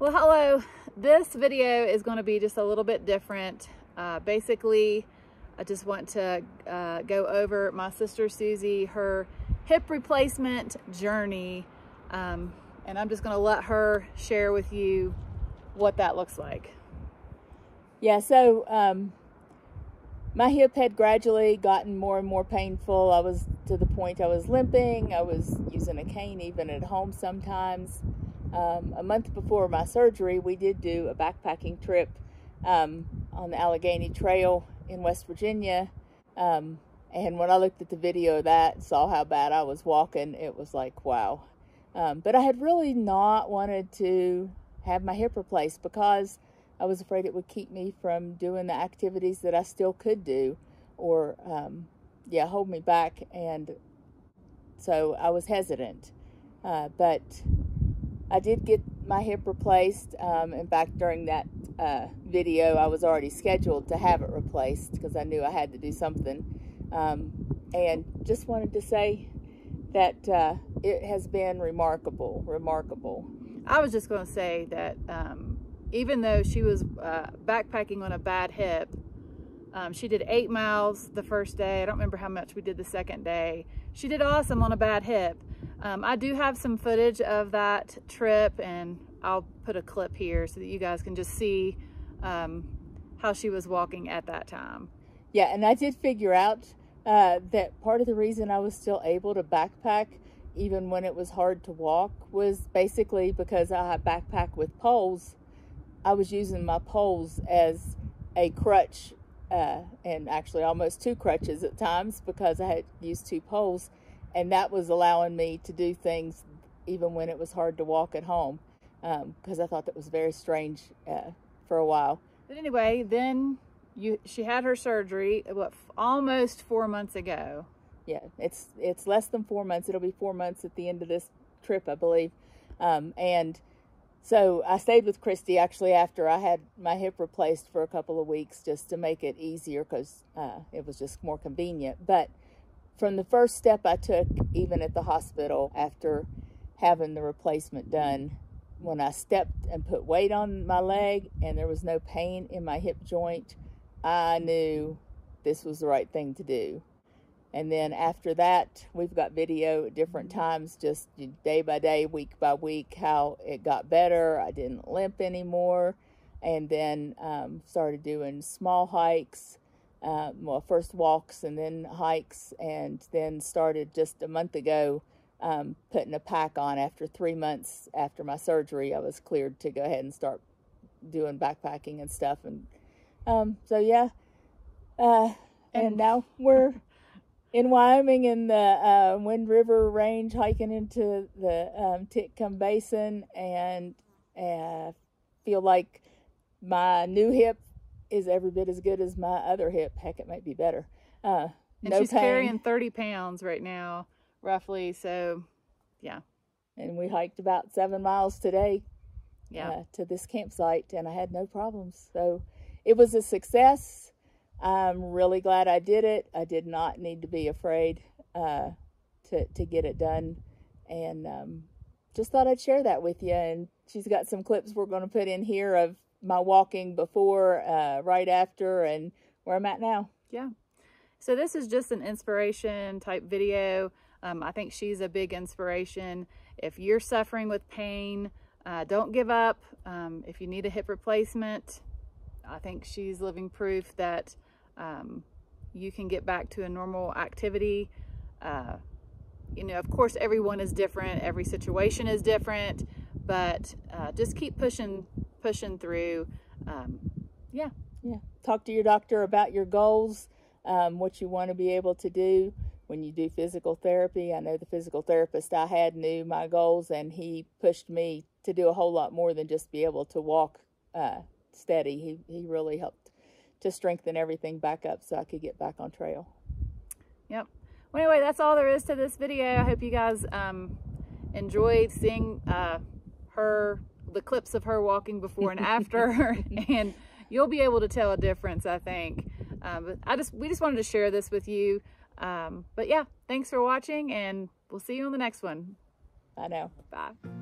Well, hello. This video is going to be just a little bit different. Basically, I just want to go over my sister Suzi, her hip replacement journey, and I'm just going to let her share with you what that looks like. Yeah, so my hip had gradually gotten more and more painful. I was to the point I was limping. I was using a cane even at home sometimes. A month before my surgery, we did do a backpacking trip on the Allegheny Trail in West Virginia. And when I looked at the video of that and saw how bad I was walking, it was like, wow. But I had really not wanted to have my hip replaced because I was afraid it would keep me from doing the activities that I still could do, or hold me back. And so I was hesitant, but I did get my hip replaced. In fact, during that video, I was already scheduled to have it replaced because I knew I had to do something. And just wanted to say that it has been remarkable. I was just going to say that even though she was backpacking on a bad hip, she did 8 miles the first day. I don't remember how much we did the second day. She did awesome on a bad hip. I do have some footage of that trip, and I'll put a clip here so that you guys can just see how she was walking at that time. Yeah, and I did figure out that part of the reason I was still able to backpack even when it was hard to walk was basically because I backpack with poles. I was using my poles as a crutch, and actually almost 2 crutches at times because I had used 2 poles. And that was allowing me to do things even when it was hard to walk at home, because I thought that was very strange for a while. But anyway, then she had her surgery, almost 4 months ago. Yeah, it's less than 4 months. It'll be 4 months at the end of this trip, I believe. And so I stayed with Christy actually after I had my hip replaced for a couple of weeks just to make it easier because it was just more convenient. But from the first step I took, even at the hospital after having the replacement done, when I stepped and put weight on my leg and there was no pain in my hip joint, I knew this was the right thing to do. And then after that, we've got video at different times, just day by day, week by week, how it got better. I didn't limp anymore. And then started doing small hikes. First walks and then hikes, and then started just a month ago putting a pack on. After 3 months after my surgery, I was cleared to go ahead and start doing backpacking and stuff. And and now we're in Wyoming in the Wind River Range, hiking into the Titcomb Basin, and feel like my new hip is every bit as good as my other hip. Heck, it might be better. And no she's pain. carrying 30 pounds right now, roughly. So, yeah. And we hiked about 7 miles today, to this campsite, and I had no problems. So it was a success. I'm really glad I did it. I did not need to be afraid to get it done, and just thought I'd share that with you. And she's got some clips we're going to put in here of my walking before, right after, and where I'm at now. Yeah. So this is just an inspiration type video. I think she's a big inspiration. If you're suffering with pain, don't give up. If you need a hip replacement, I think she's living proof that you can get back to a normal activity. Of course, everyone is different. Every situation is different, but just keep pushing through. Yeah. Talk to your doctor about your goals, what you want to be able to do when you do physical therapy. I know the physical therapist I had knew my goals, and he pushed me to do a whole lot more than just be able to walk steady. He really helped to strengthen everything back up so I could get back on trail. Yep. Well, anyway, that's all there is to this video. I hope you guys enjoyed seeing the clips of her walking before and after, and you'll be able to tell a difference, I think. But we just wanted to share this with you. But yeah, thanks for watching, and we'll see you on the next one. I know. Bye.